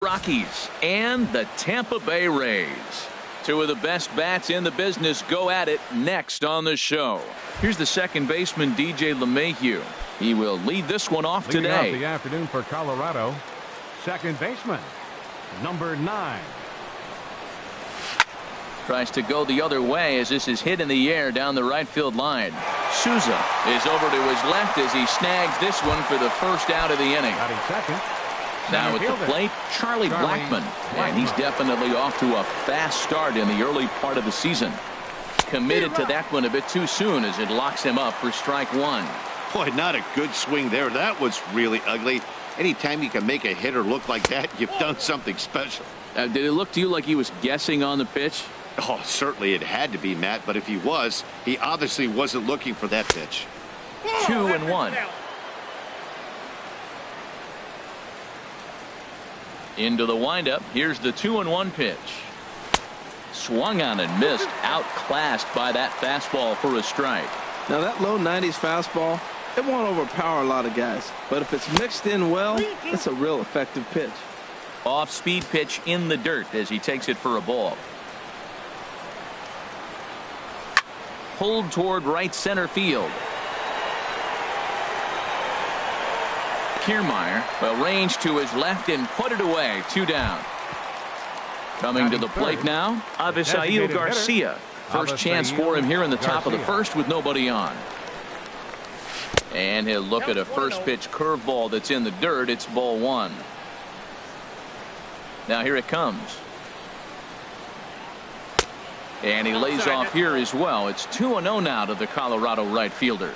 Rockies and the Tampa Bay Rays. Two of the best bats in the business go at it next on the show. Here's the second baseman, DJ LeMahieu. He will lead this one off Leading today. off the afternoon for Colorado, second baseman, number 9. Tries to go the other way as this is hit in the air down the right field line. Souza is over to his left as he snags this one for the first out of the inning. Batting second. Now at the plate, Charlie Blackmon. And he's definitely off to a fast start in the early part of the season. Committed to that one a bit too soon as it locks him up for strike one. Boy, not a good swing there. That was really ugly. Anytime you can make a hitter look like that, you've done something special. Did it look to you like he was guessing on the pitch? Oh, certainly it had to be, Matt, but if he was, he obviously wasn't looking for that pitch. 2-1. Into the windup. Here's the 2-1 pitch. Swung on and missed. Outclassed by that fastball for a strike. Now that low 90s fastball, it won't overpower a lot of guys. But if it's mixed in well, it's a real effective pitch. Off-speed pitch in the dirt as he takes it for a ball. Pulled toward right center field. Kiermaier will range to his left and put it away. 2 down. Coming to the plate now, Avisail Garcia. First chance for him here in the top of the first with nobody on. And he'll look at a first pitch curveball that's in the dirt. It's ball 1. Now here it comes. And he lays off here as well. It's 2-0 now to the Colorado right fielder.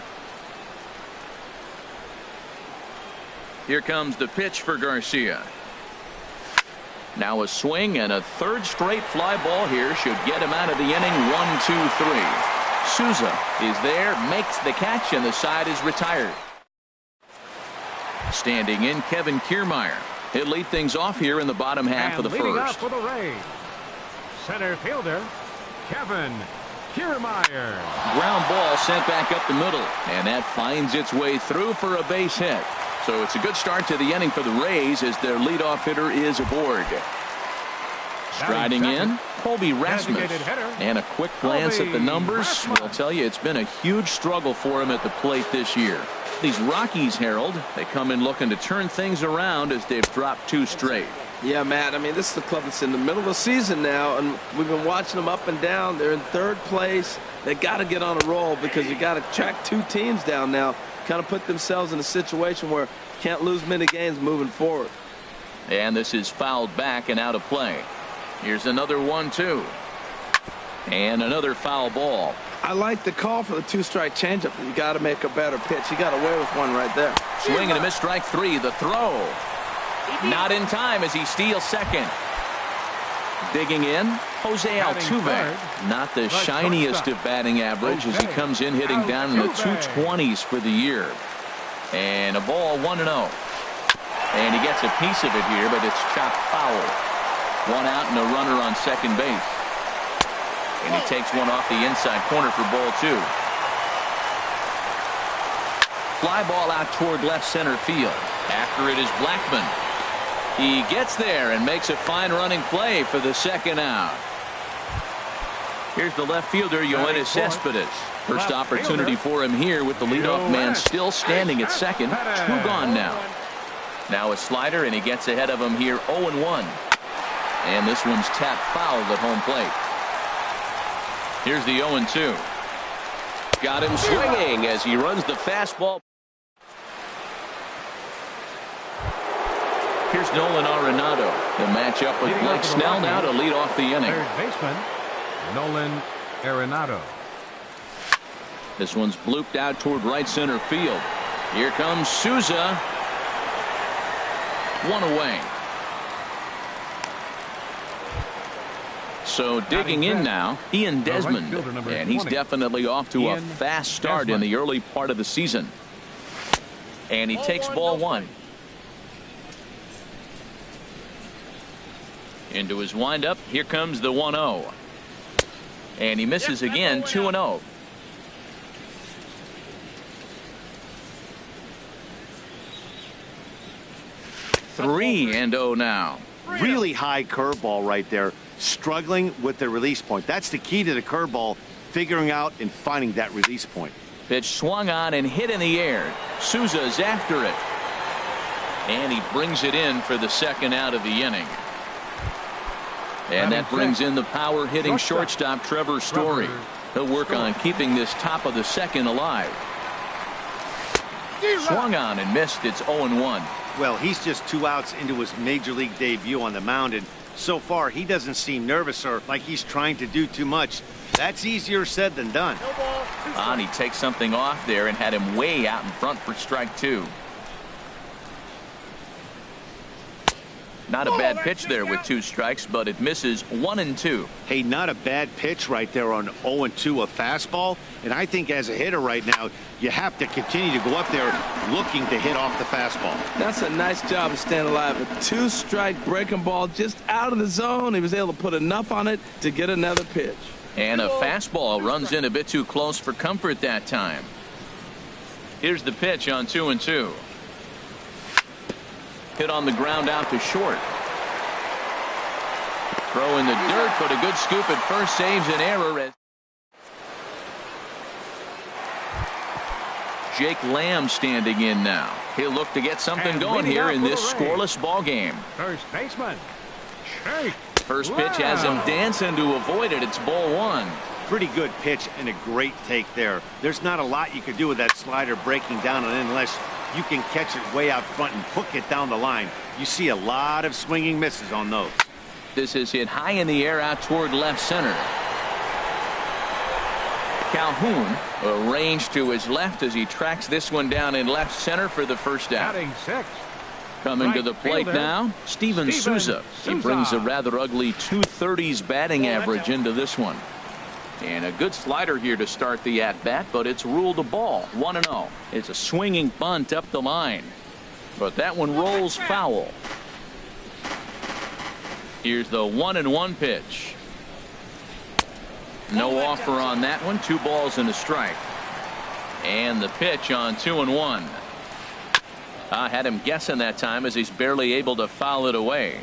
Here comes the pitch for Garcia. Now a swing and a third straight fly ball here should get him out of the inning. 1-2-3. Souza is there, makes the catch, and the side is retired. Standing in, Kevin Kiermaier. He'll lead things off here in the bottom half of the leading first. up for the Rays, center fielder Kevin Kiermaier. Ground ball sent back up the middle, and that finds its way through for a base hit. So it's a good start to the inning for the Rays as their leadoff hitter is aboard. Striding in, Colby Rasmus. And a quick glance at the numbers will tell you it's been a huge struggle for him at the plate this year. These Rockies, Harold, they come in looking to turn things around as they've dropped 2 straight. Yeah, Matt, I mean, this is the club that's in the middle of the season now, and we've been watching them up and down. They're in 3rd place. They got to get on a roll because you got to track 2 teams down now. Kind of put themselves in a situation where you can't lose many games moving forward. And this is fouled back and out of play. Here's another 1-2. And another foul ball. I like the call for the 2-strike changeup. You got to make a better pitch. He got away with one right there. Swing and a miss, strike 3. The throw. Not in time as he steals second. Digging in, Jose Altuve. Not the shiniest of batting average as he comes in hitting down in the 220s for the year. And a ball 1-0. And he gets a piece of it here, but it's chopped foul. 1 out and a runner on second base. And he takes one off the inside corner for ball 2. Fly ball out toward left center field. After it is Blackmon. He gets there and makes a fine running play for the second out. Here's the left fielder, Yoenis Cespedes. First opportunity for him here with the leadoff man still standing at second. 2 gone now. Now a slider, and he gets ahead of him here 0-1. And this one's tapped fouled at home plate. Here's the 0-2. Got him swinging as he runs the fastball. Here's Nolan Arenado. The matchup with Blake Snell now to lead off the inning. Third baseman Nolan Arenado. This one's blooped out toward right center field. Here comes Souza. 1 away. So digging in now, Ian Desmond. And he's definitely off to a fast start in the early part of the season. And he takes ball 1. Into his windup. Here comes the 1-0. And he misses again. 2-0. 3-0 now. Really high curveball right there. Struggling with the release point. That's the key to the curveball, figuring out and finding that release point. Pitch swung on and hit in the air. Souza's after it. And he brings it in for the second out of the inning. And that brings in the power hitting shortstop Trevor Story. He'll work on keeping this top of the second alive. Swung on and missed. It's 0-1. Well, he's just 2 outs into his major league debut on the mound, and so far he doesn't seem nervous or like he's trying to do too much. That's easier said than done. And he takes something off there and had him way out in front for strike 2. Not a bad pitch there with 2 strikes, but it misses 1-2. Hey, not a bad pitch right there on 0-2, a fastball. And I think as a hitter right now, you have to continue to go up there looking to hit off the fastball. That's a nice job of staying alive. A 2-strike breaking ball just out of the zone. He was able to put enough on it to get another pitch. And a fastball runs in a bit too close for comfort that time. Here's the pitch on 2-2. Hit on the ground out to short. Throw in the dirt, but a good scoop at first saves an error. Jake Lamb standing in now. He'll look to get something going here in this scoreless ball game. First baseman, Jake. First pitch has him dancing to avoid it. It's ball 1. Pretty good pitch and a great take there. There's not a lot you could do with that slider breaking down on it unless you can catch it way out front and hook it down the line. You see a lot of swinging misses on those. This is hit high in the air out toward left center. Calhoun arranged to his left as he tracks this one down in left center for the first out. Batting 6. Coming Right to the plate fielder, now, Steven Souza. He brings a rather ugly 230s batting average into this one. And a good slider here to start the at-bat, but it's ruled a ball. 1-0. It's a swinging bunt up the line. But that one rolls foul. Here's the 1-1 pitch. No offer on that one. 2 balls and a strike. And the pitch on 2-1. I had him guessing that time as he's barely able to foul it away.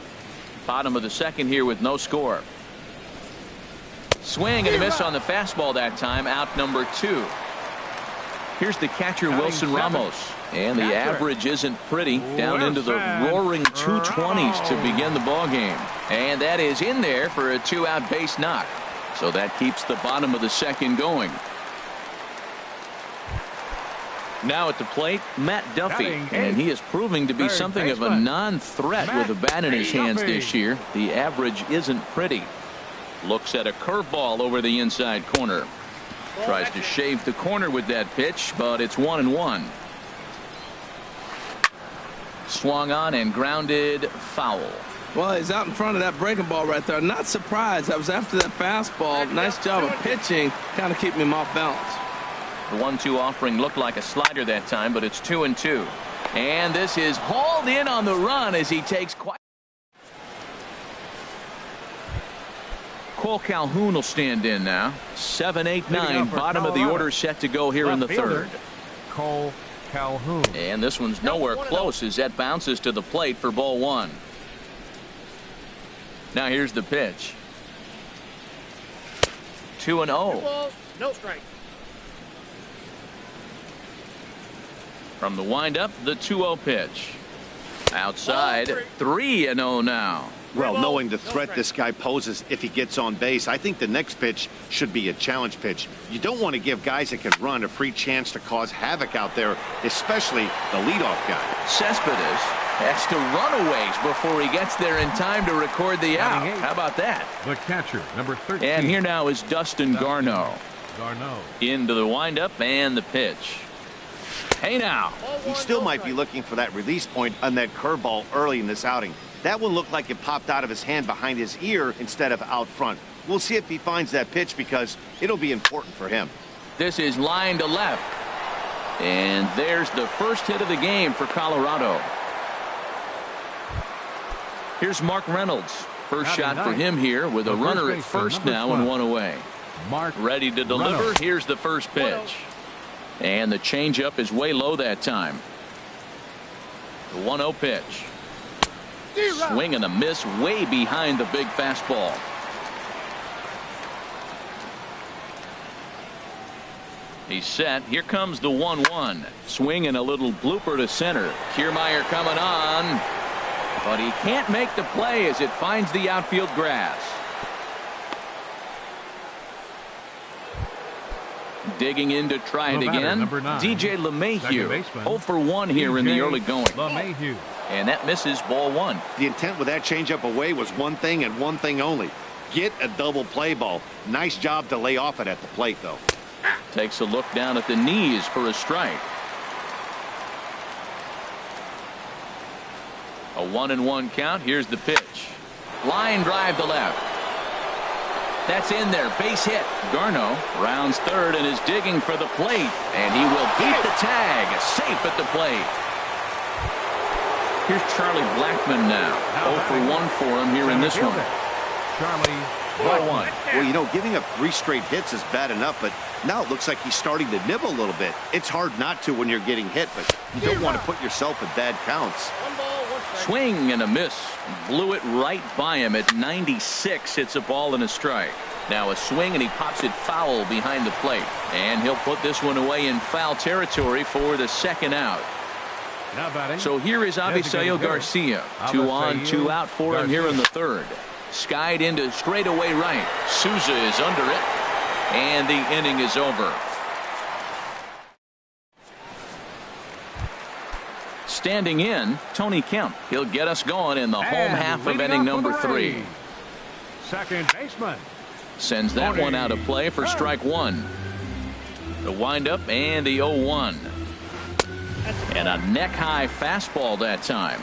Bottom of the second here with no score. Swing and a miss on the fastball that time. Out number 2. Here's the catcher Wilson Ramos. And the average isn't pretty. Down into the roaring 220s to begin the ball game. And that is in there for a 2-out base knock. So that keeps the bottom of the second going. Now at the plate, Matt Duffy, and he is proving to be something of a non-threat with a bat in his hands this year. The average isn't pretty. Looks at a curveball over the inside corner. Tries to shave the corner with that pitch, but it's 1-1. Swung on and grounded foul. Well, he's out in front of that breaking ball right there. Not surprised. I was after that fastball. Nice job of pitching, kind of keeping him off balance. The 1-2 offering looked like a slider that time, but it's 2-2. And this is hauled in on the run as he takes quite. Cole Calhoun will stand in now. 7, 8, 9. Bottom of the order set to go here in the third. Cole Calhoun. And this one's nowhere close as that bounces to the plate for ball 1. Now here's the pitch. 2-0. 2 balls, no strike. From the windup, the 2-0 pitch. Outside, 3-0 now. Well, knowing the threat this guy poses if he gets on base, I think the next pitch should be a challenge pitch. You don't want to give guys that can run a free chance to cause havoc out there, especially the leadoff guy. Cespedes has to run a ways before he gets there in time to record the out. How about that? The catcher, number 13. And here now is Dustin Garneau. Garneau. Into the windup and the pitch. Hey now. He still might be looking for that release point on that curveball early in this outing. That one looked like it popped out of his hand behind his ear instead of out front. We'll see if he finds that pitch because it'll be important for him. This is line to left. And there's the first hit of the game for Colorado. Here's Mark Reynolds. First shot for him here with a runner at first now and 1 away. Mark ready to deliver. Reynolds. Here's the first pitch. And the changeup is way low that time. The 1-0 pitch. Swing and a miss way behind the big fastball. He's set. Here comes the 1-1. Swing and a little blooper to center. Kiermaier coming on. But he can't make the play as it finds the outfield grass. Digging in to try it again. DJ LeMahieu. 0 for 1 here in the early going. And that misses ball 1. The intent with that changeup away was one thing and one thing only. Get a double play ball. Nice job to lay off it at the plate, though. Takes a look down at the knees for a strike. A 1-1 count. Here's the pitch. Line drive to left. That's in there. Base hit. Garneau rounds third and is digging for the plate. And he will beat the tag. Safe at the plate. Here's Charlie Blackmon now. 0 for 1 for him here in this one. Charlie Blackmon. Well, you know, giving up 3 straight hits is bad enough, but now it looks like he's starting to nibble a little bit. It's hard not to when you're getting hit, but you don't want to put yourself in bad counts. Swing and a miss. Blew it right by him at 96. It's a ball and a strike. Now a swing and he pops it foul behind the plate. And he'll put this one away in foul territory for the second out. So here is Avisail Garcia. 2 on, 2 out for him here in the third. Skied into straightaway right. Souza is under it. And the inning is over. Standing in, Tony Kemp. He'll get us going in the home half of inning number 3. Second baseman. Sends that one out of play for strike 1. The windup and the 0-1. And a neck-high fastball that time.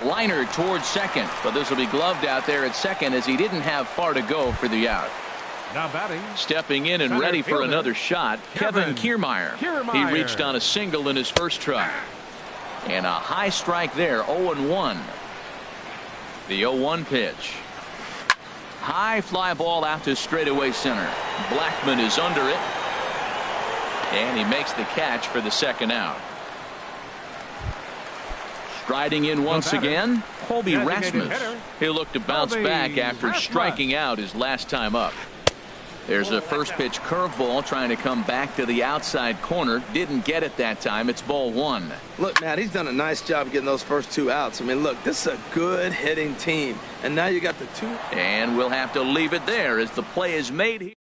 Liner towards second, but this will be gloved out there at second as he didn't have far to go for the out. Now batting. Stepping in and ready for another shot, Kevin Kiermaier. He reached on a single in his first try. And a high strike there, 0-1. The 0-1 pitch. High fly ball out to straightaway center. Blackmon is under it. And he makes the catch for the second out. Striding in once again, Colby Rasmus. He'll look to bounce back after striking out his last time up. There's a first pitch curveball trying to come back to the outside corner. Didn't get it that time. It's ball 1. Look, Matt, he's done a nice job getting those first 2 outs. I mean, look, this is a good hitting team. And now you got the 2. And we'll have to leave it there as the play is made here.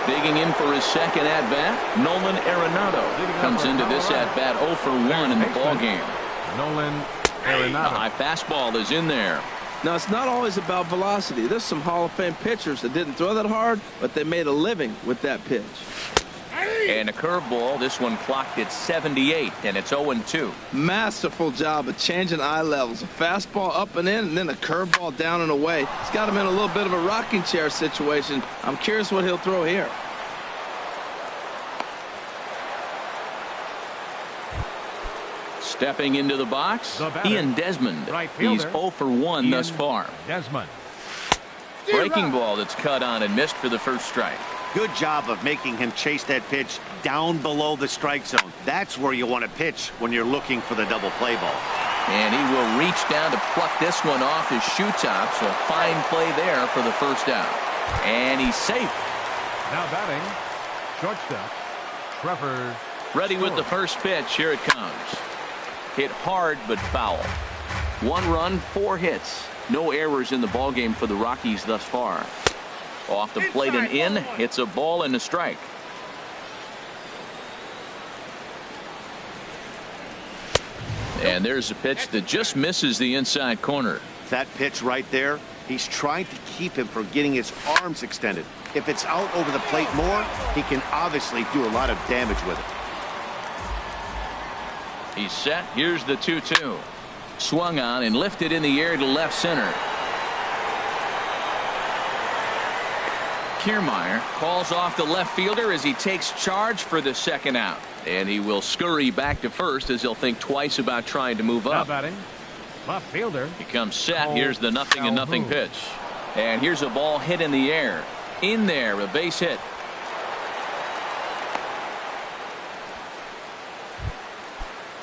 Digging in for his second at-bat, Nolan Arenado comes into this at-bat 0 for 1 in the ballgame. Nolan The Arenado. high fastball is in there. Now, it's not always about velocity. There's some Hall of Fame pitchers that didn't throw that hard, but they made a living with that pitch. And a curveball. This one clocked at 78, and it's 0-2. Masterful job of changing eye levels. A fastball up and in, and then a curveball down and away. It's got him in a little bit of a rocking chair situation. I'm curious what he'll throw here. Stepping into the box, Ian Desmond. Right He's fielder, 0 for 1 thus far. Desmond. Breaking ball that's cut on and missed for the first strike. Good job of making him chase that pitch down below the strike zone. That's where you want to pitch when you're looking for the double play ball. And he will reach down to pluck this one off his shoe top. So fine play there for the first out. And he's safe. Now batting, shortstop, Trevor. Ready with the first pitch. Here it comes. Hit hard but foul. 1 run, 4 hits. No errors in the ballgame for the Rockies thus far. Off the plate and in. It's a ball and a strike. And there's a pitch that just misses the inside corner. That pitch right there, he's trying to keep him from getting his arms extended. If it's out over the plate more, he can obviously do a lot of damage with it. He's set. Here's the 2-2. Swung on and lifted in the air to left center. Kiermaier calls off the left fielder as he takes charge for the second out. And he will scurry back to first as he'll think twice about trying to move Now up. batting, left fielder. He comes set. Here's the 0-0 pitch. And here's a ball hit in the air. In there, a base hit.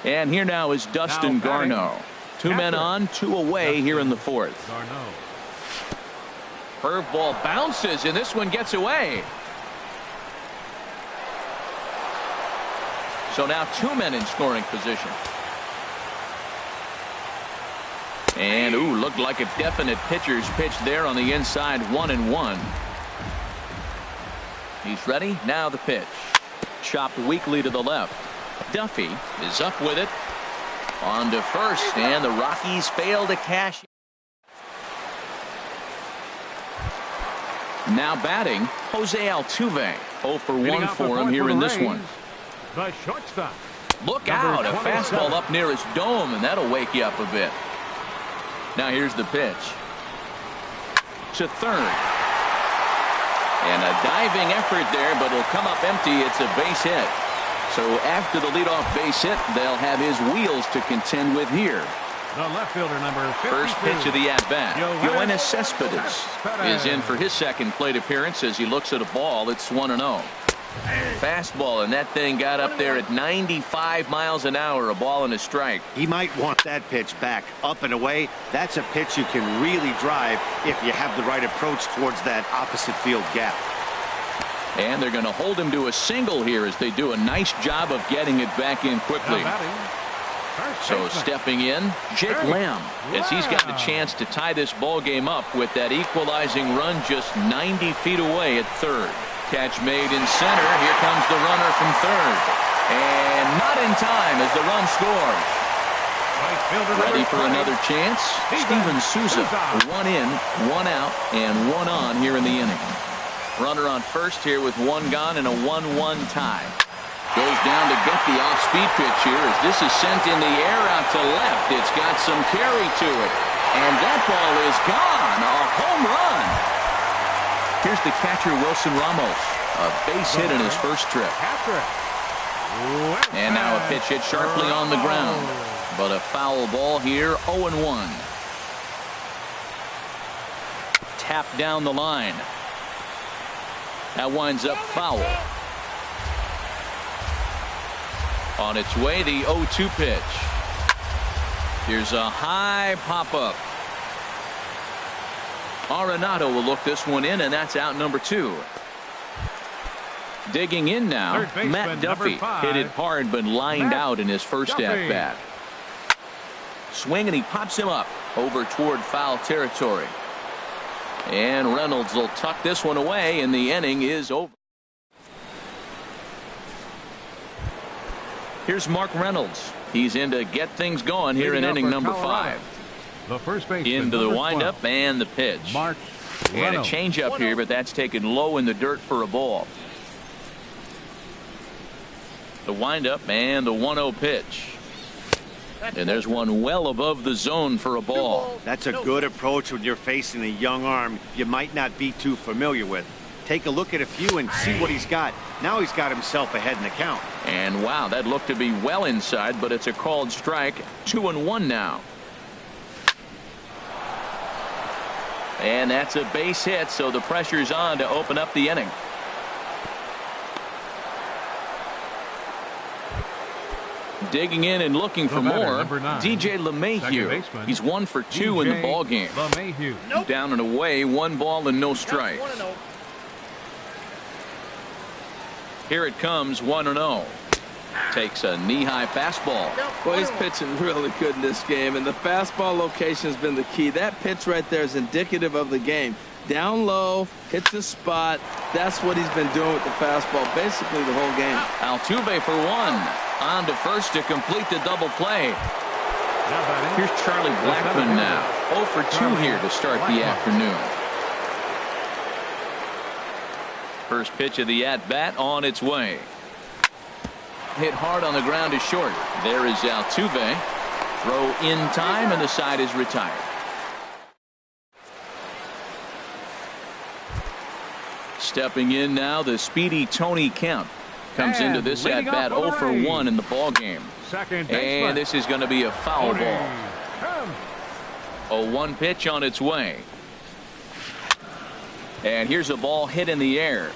And here now is Dustin Garneau. 2 men on, 2 away here in the 4th. Curveball bounces, and this one gets away. So now 2 men in scoring position. And, ooh, looked like a definite pitcher's pitch there on the inside, 1-1. He's ready. Now the pitch. Chopped weakly to the left. Duffy is up with it. On to first, and the Rockies fail to cash. Now batting, Jose Altuve. 0 for 1 for him here in this one. The shortstop. Look out, a fastball up near his dome, and that'll wake you up a bit. Now here's the pitch. To third. And a diving effort there, but it'll come up empty. It's a base hit. So after the leadoff base hit, they'll have his wheels to contend with here. The left fielder, number 52. First pitch of the at-bat. Yoenis Cespedes is in for his second plate appearance as he looks at a ball. It's 1-0. Fastball, and that thing got up there at 95 miles an hour, a ball and a strike. He might want that pitch back. Up and away, that's a pitch you can really drive if you have the right approach towards that opposite field gap. And they're going to hold him to a single here as they do a nice job of getting it back in quickly. So stepping in, Jake Lamb, as he's got the chance to tie this ball game up with that equalizing run just 90 feet away at third. Catch made in center. Here comes the runner from third. And not in time as the run scores. Ready for another chance. Steven Souza. 1 in, 1 out, and 1 on here in the inning. Runner on first here with 1 gone and a 1-1 tie. Goes down to get the off-speed pitch here as this is sent in the air out to left. It's got some carry to it. And that ball is gone. A home run. Here's the catcher, Wilson Ramos. A base hit in his first trip. And now a pitch hit sharply on the ground. But a foul ball here, 0-1. Tapped down the line. That winds up foul. On its way, the 0-2 pitch. Here's a high pop-up. Arenado will look this one in, and that's out number 2. Digging in now, Matt Duffy. Hit it hard, but lined out in his first at-bat. Swing, and he pops him up over toward foul territory. And Reynolds will tuck this one away, and the inning is over. Here's Mark Reynolds. He's in to get things going here in inning number 5. The first baseman, into the windup and the pitch. Mark and a changeup here, but that's taken low in the dirt for a ball. The windup and the 1-0 pitch. And there's one well above the zone for a ball. That's a good approach when you're facing a young arm you might not be too familiar with. Take a look at a few and see what he's got. Now he's got himself ahead in the count. And wow, that looked to be well inside, but it's a called strike. 2-1 now. And that's a base hit, so the pressure's on to open up the inning. Digging in and looking for more, DJ LeMahieu. He's 1 for 2 in the ball game. Nope. Down and away, 1 ball and no strikes. Here it comes, 1-0. Takes a knee-high fastball. Well, he's pitching really good in this game, and the fastball location has been the key. That pitch right there is indicative of the game. Down low, hits the spot. That's what he's been doing with the fastball basically the whole game. Altuve for 1. On to first to complete the double play. Here's Charlie Blackmon now. 0 for 2 here to start the afternoon. First pitch of the at-bat on its way. Hit hard on the ground to short. There is Altuve. Throw in time, and the side is retired. Stepping in now, the speedy Tony Kemp comes into this at-bat 0 for 1 in the ball game. And this is going to be a foul ball. A 1 pitch on its way. And here's a ball hit in the air.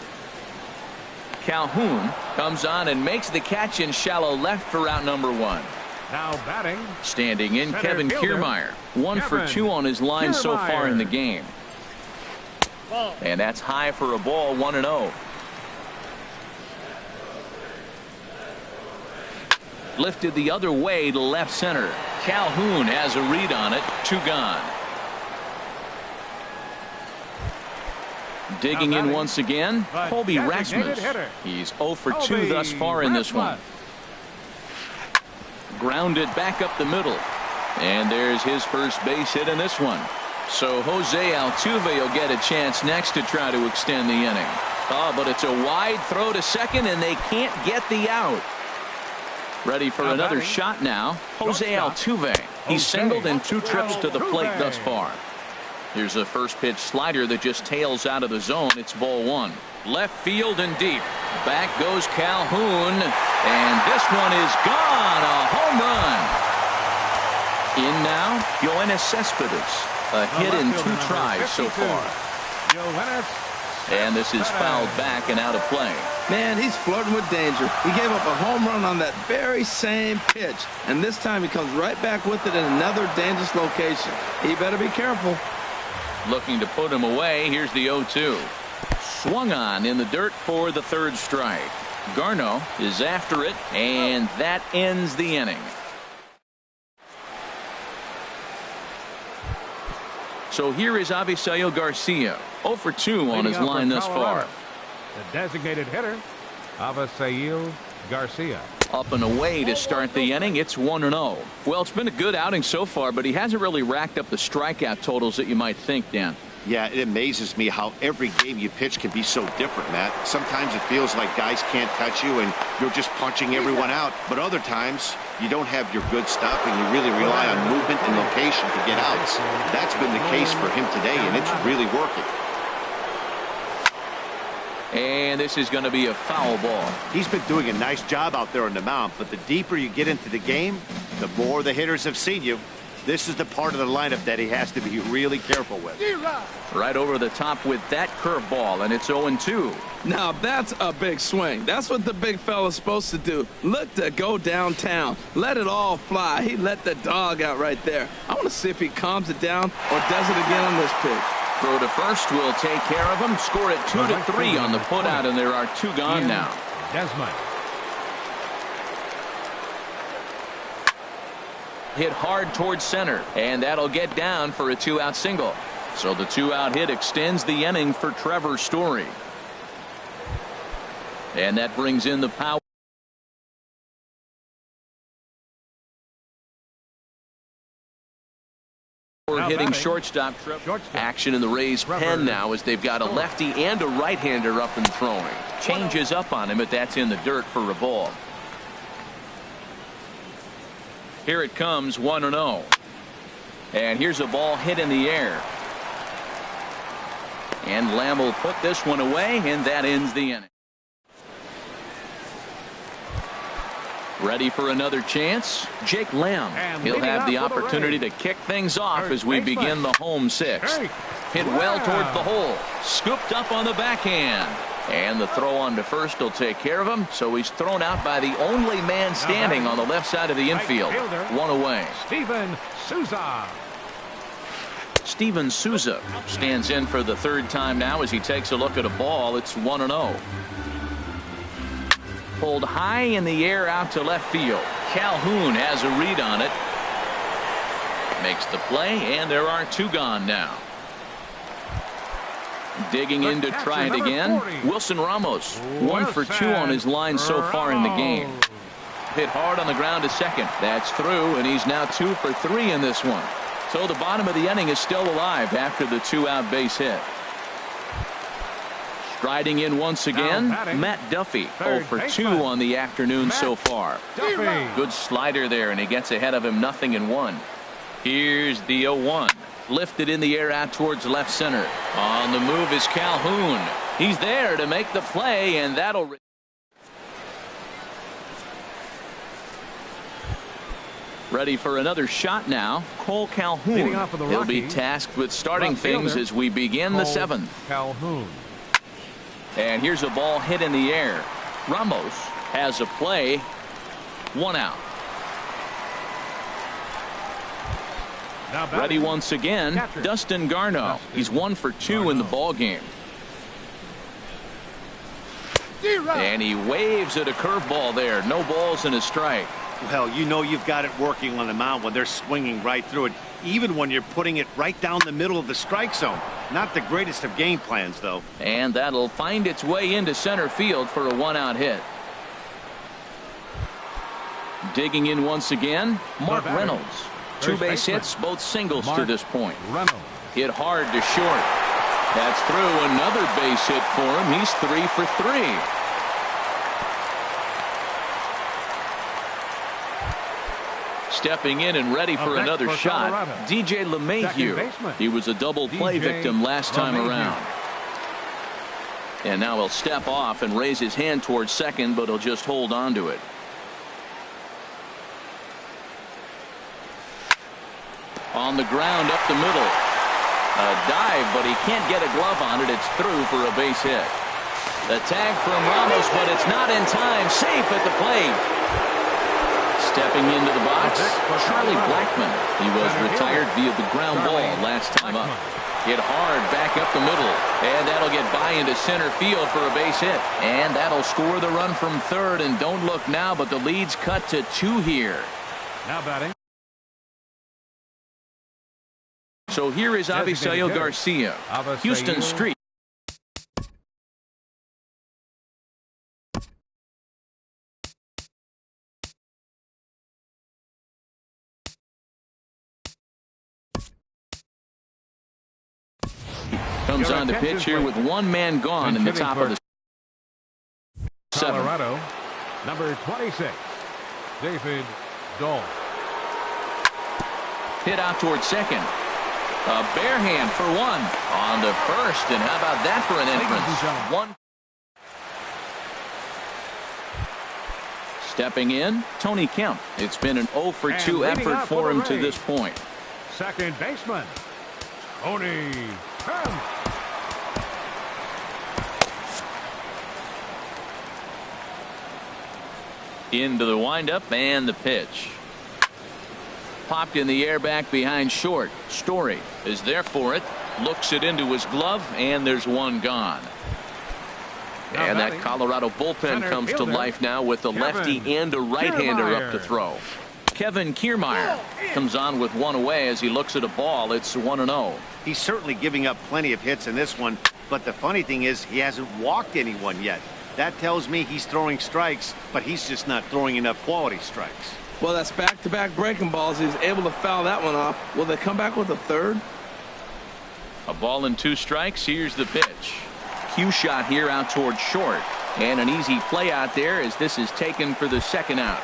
Calhoun comes on and makes the catch in shallow left for out number 1. Now batting. Standing in, Center Kevin fielder, Kiermaier. 1 for Kevin 2 on his line so far in the Kiermaier. game. Ball. And that's high for a ball, 1-0. Lifted the other way to left center. Calhoun has a read on it. 2 gone. Digging in once again, the Colby designated Rasmus. hitter. He's 0 for 2 Colby thus far in this one. Rasmus. Grounded back up the middle. And there's his first base hit in this one. So Jose Altuve will get a chance next to try to extend the inning. Oh, but it's a wide throw to second, and they can't get the out. Ready for Now another batting. shot now. Jose Shortstop. Altuve. He's Jose singled in 2 trips to the plate Altuve. thus far. Here's a first pitch slider that just tails out of the zone. It's ball 1. Left field and deep. Back goes Calhoun. And this one is gone. A home run. In now, Yoenis Cespedes. A hit in 2 tries so far. And this is fouled back and out of play. Man, he's flirting with danger. He gave up a home run on that very same pitch. And this time he comes right back with it in another dangerous location. He better be careful. Looking to put him away. Here's the 0-2. Swung on in the dirt for the 3rd strike. Garno is after it, and that ends the inning. So here is Avisail Garcia. 0 for 2 on his line thus far. The designated hitter, Avisail Garcia. Up and away to start the inning. It's 1-0. Well, it's been a good outing so far, but he hasn't really racked up the strikeout totals that you might think, Dan. Yeah, it amazes me how every game you pitch can be so different, Matt. Sometimes it feels like guys can't touch you and you're just punching everyone out. But other times, you don't have your good stuff and you really rely on movement and location to get outs. That's been the case for him today, and it's really working. And this is going to be a foul ball. He's been doing a nice job out there on the mound, but the deeper you get into the game, the more the hitters have seen you. This is the part of the lineup that he has to be really careful with. Right over the top with that curveball, and it's 0-2. Now that's a big swing. That's what the big fella's supposed to do. Look to go downtown. Let it all fly. He let the dog out right there. I want to see if he calms it down or does it again on this pitch. Throw to first will take care of him. Score it 2-3 on the putout, and there are 2 gone now. Desmond. Hit hard towards center, and that'll get down for a 2-out single. So the 2-out hit extends the inning for Trevor Story. And that brings in the power. Hitting shortstop. Action in the Rays pen now as they've got a lefty and a right-hander up and throwing. Changes up on him, but that's in the dirt for a ball. Here it comes, 1-0. And here's a ball hit in the air. And Lamb will put this one away, and that ends the inning. Ready for another chance? Jake Lamb. He'll have the opportunity to kick things off as we begin the home 6th. Hit well towards the hole. Scooped up on the backhand. And the throw on to first will take care of him. So he's thrown out by the only man standing on the left side of the infield. 1 away. Steven Souza. Steven Souza stands in for the 3rd time now as he takes a look at a ball. It's 1-0. Pulled high in the air out to left field. Calhoun has a read on it. Makes the play, and there are 2 gone now. Digging in to try it again. Wilson Ramos. 1 for 2 on his line so far in the game. Hit hard on the ground to second. That's through, and he's now 2 for 3 in this one. So the bottom of the inning is still alive after the 2-out base hit. Striding in once again, Matt Duffy. 0 for 2 on the afternoon so far. Good slider there, and he gets ahead of him 0-1. Here's the 0-1. Lifted in the air out towards left center. On the move is Calhoun. He's there to make the play, and that'll... Ready for another shot now. Cole Calhoun. He'll be tasked with starting things as we begin the 7th. Calhoun. And here's a ball hit in the air. Ramos has a play. 1 out. Now batting, Ready once again, catcher, Dustin Garneau. He's 1 for 2 in the ball game. And he waves at a curveball there. No balls and a strike. Well, you know you've got it working on the mound when they're swinging right through it, even when you're putting it right down the middle of the strike zone. Not the greatest of game plans, though. And that'll find its way into center field for a 1-out hit. Digging in once again, Mark Reynolds. 2 base hits, both singles to this point. Reynolds. Hit hard to short. That's through. Another base hit for him. He's 3 for 3. Stepping in and ready for another shot, DJ LeMahieu. He was a double play victim last time around. And now he'll step off and raise his hand towards second, but he'll just hold on to it. On the ground up the middle. A dive, but he can't get a glove on it. It's through for a base hit. The tag from Ramos, but it's not in time. Safe at the plate. Stepping into the box, Charlie Blackmon. He was retired via the ground ball last time up. Hit hard back up the middle, and that'll get by into center field for a base hit. And that'll score the run from third. And don't look now, but the lead's cut to 2 here. Now batting. So here is Avisail Garcia. Houston Street. Comes on the pitch here with 1 man gone in the top of the 7th. Colorado, number 26, David Dahl. Hit out towards second. A bare hand for 1 on to first, and how about that for an entrance? 1. Stepping in, Tony Kemp. It's been an 0 for 2 effort for him to this point. Second baseman, Tony Kemp. Into the windup and the pitch. Popped in the air back behind short. Story is there for it. Looks it into his glove, and there's 1 gone. And that Colorado bullpen comes to life now with a lefty and a right-hander up to throw. Kevin Kiermaier comes on with 1 away as he looks at a ball. It's 1-0. He's certainly giving up plenty of hits in this one, but the funny thing is he hasn't walked anyone yet. That tells me he's throwing strikes, but he's just not throwing enough quality strikes. Well, that's back-to-back breaking balls. He's able to foul that one off. Will they come back with a third? A ball and 2 strikes. Here's the pitch. Cue shot here out towards short. And an easy play out there as this is taken for the 2nd out.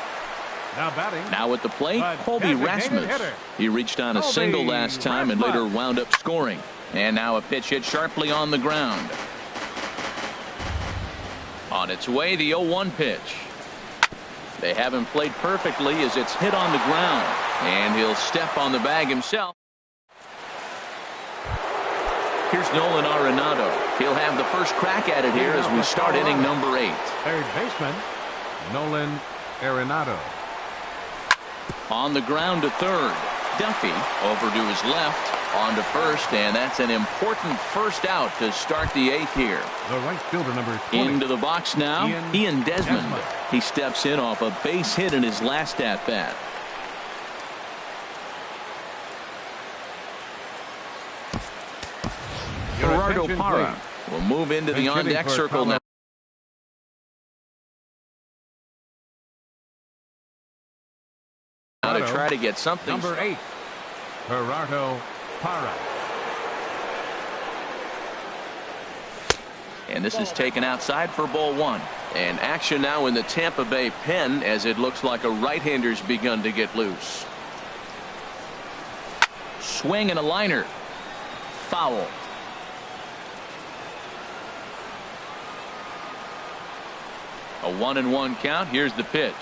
Now batting. Now at the plate, Colby Rasmus. He reached on a single last time and later wound up scoring. And now a pitch hit sharply on the ground. On its way, the 0-1 pitch. They haven't played perfectly as it's hit on the ground. And he'll step on the bag himself. Here's Nolan Arenado. He'll have the first crack at it here as we start inning number 8. Third baseman, Nolan Arenado. On the ground to third. Duffy over to his left. On to first, and that's an important first out to start the 8th here. The right fielder, number 20. Into the box now, Ian Desmond. He steps in off a base hit in his last at-bat. Gerardo Parra will move into the on-deck circle now. Now to try to get something. Number 8, Gerardo Parra. And this is taken outside for ball 1. And action now in the Tampa Bay pen as it looks like a right-hander's begun to get loose. Swing and a liner. Foul. A 1-1 count. Here's the pitch.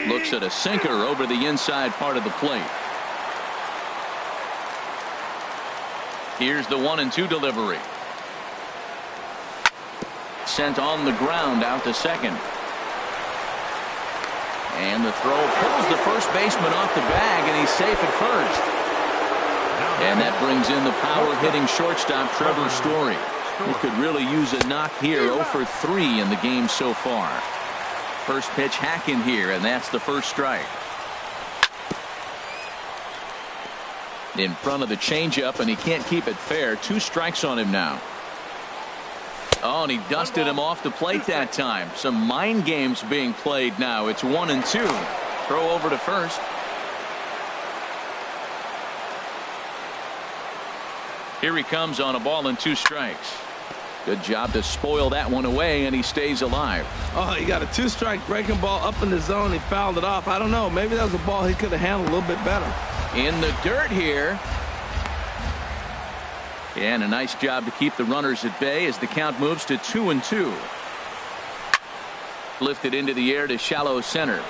Looks at a sinker over the inside part of the plate. Here's the 1-2 delivery. Sent on the ground out to second. And the throw pulls the first baseman off the bag, and he's safe at first. And that brings in the power-hitting shortstop, Trevor Story. He could really use a knock here. 0 for 3 in the game so far. First pitch hacking here, and that's the first strike. In front of the changeup, and he can't keep it fair. 2 strikes on him now. Oh, and he dusted him off the plate that time. Some mind games being played now. It's 1-2. Throw over to first. Here he comes on a ball and 2 strikes. Good job to spoil that one away, and he stays alive. Oh, he got a 2-strike breaking ball up in the zone. He fouled it off. I don't know. Maybe that was a ball he could have handled a little bit better. In the dirt here. And a nice job to keep the runners at bay as the count moves to 2-2. Lifted into the air to shallow center.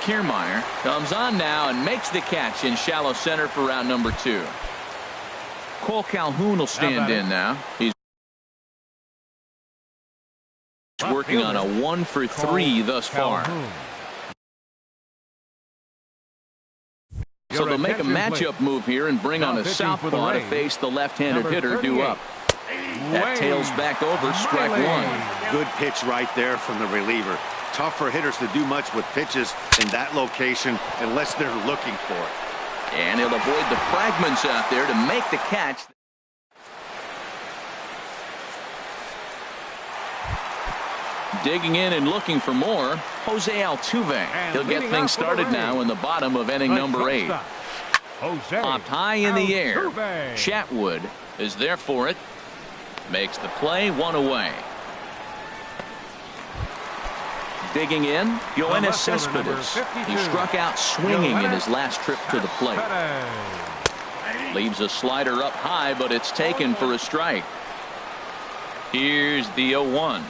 Kiermaier comes on now and makes the catch in shallow center for round number 2. Cole Calhoun will stand in now. He's working on a 1 for 3 thus far. So they'll make a matchup move here and bring on a southpaw to face the left-handed hitter due up. That tails back over, strike 1. Good pitch right there from the reliever. Tough for hitters to do much with pitches in that location unless they're looking for it. And he'll avoid the fragments out there to make the catch. Digging in and looking for more, Jose Altuve. He'll get things started now in the bottom of inning number 8. Popped high in the air. Chatwood is there for it. Makes the play, 1 away. Digging in, Yoenis Cespedes. He struck out swinging in his last trip to the plate. Leaves a slider up high, but it's taken for a strike. Here's the 0-1.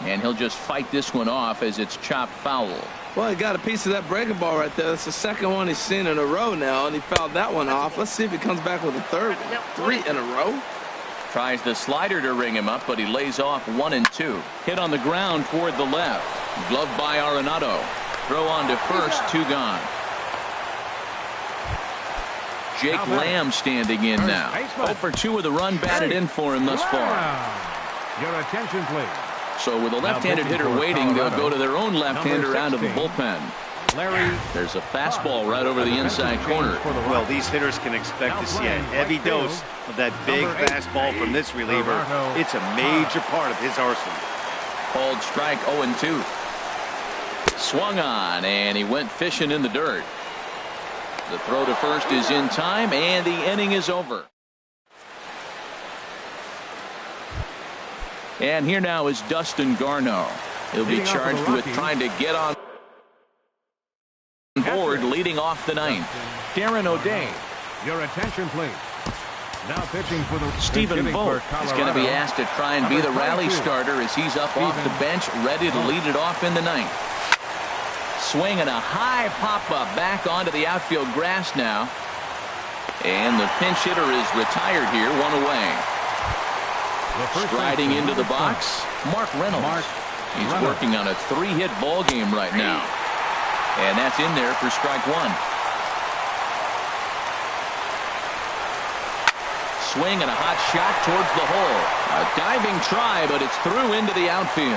And he'll just fight this one off as it's chopped foul. Well, he got a piece of that breaking ball right there. That's the second one he's seen in a row now, and he fouled that one off. Let's see if he comes back with a third one. 3 in a row. Tries the slider to ring him up, but he lays off 1-2. Hit on the ground toward the left. Gloved by Arenado. Throw on to first, 2 gone. Jake Lamb standing in now. 0 for 2 with a run batted in for him thus far. Your attention, please. So with a left-handed hitter waiting, they'll go to their own left-hander out of the bullpen. There's a fastball right over the inside corner. Well, these hitters can expect to see a heavy dose of that big fastball from this reliever. It's a major part of his arsenal. Called strike 0-2. Swung on, and he went fishing in the dirt. The throw to first is in time, and the inning is over. And here now is Dustin Garneau. He'll be charged with trying to get on board leading off the 9th. Darren O'Day. Your attention, please. Now pitching for the Stephen Vogt is going to be asked to try and be the rally starter as he's up off the bench, ready to lead it off in the 9th. Swing and a high pop-up back onto the outfield grass now. And the pinch hitter is retired here, 1 away. Striding into the box, Mark Reynolds. He's working on a 3-hit ball game right now. And that's in there for strike 1. Swing and a hot shot towards the hole. A diving try, but it's through into the outfield.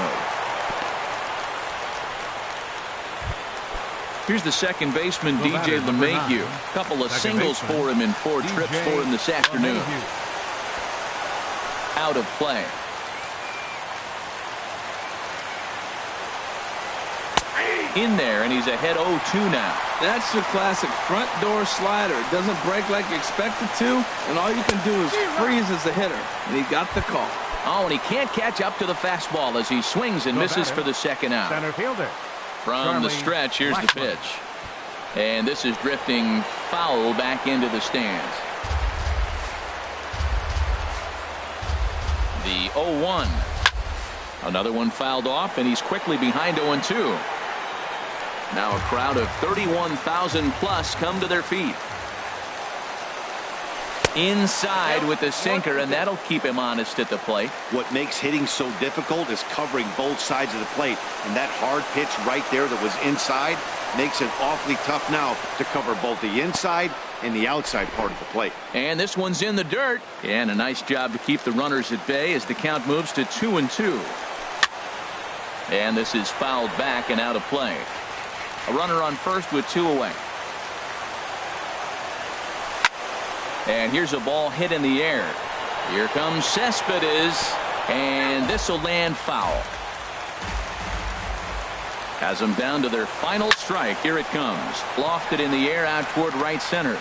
Here's the second baseman, DJ LeMahieu. A couple of singles for him in 4 trips for him this afternoon. Out of play. In there, and he's ahead 0-2 now. That's your classic front door slider. It doesn't break like you expect it to, and all you can do is freeze as a hitter. And he got the call. Oh, and he can't catch up to the fastball as he swings and misses for the second out. Center fielder. From the stretch, here's the pitch. And this is drifting foul back into the stands. The 0-1. Another one fouled off, and he's quickly behind 0-2. Now a crowd of 31,000 plus come to their feet. inside with the sinker, and that'll keep him honest at the plate. What makes hitting so difficult is covering both sides of the plate, and that hard pitch right there that was inside makes it awfully tough now to cover both the inside and the outside part of the plate. And this one's in the dirt, and a nice job to keep the runners at bay as the count moves to 2-2. And this is fouled back and out of play. A runner on first with 2 away. And here's a ball hit in the air. Here comes Cespedes, and this will land foul. Has them down to their final strike. Here it comes. Lofted in the air out toward right center.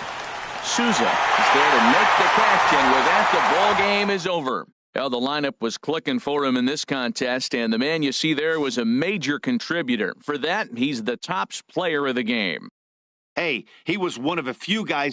Souza is there to make the catch, and with that, the ball game is over. Well, the lineup was clicking for him in this contest, and the man you see there was a major contributor. For that, he's the top player of the game. Hey, he was one of a few guys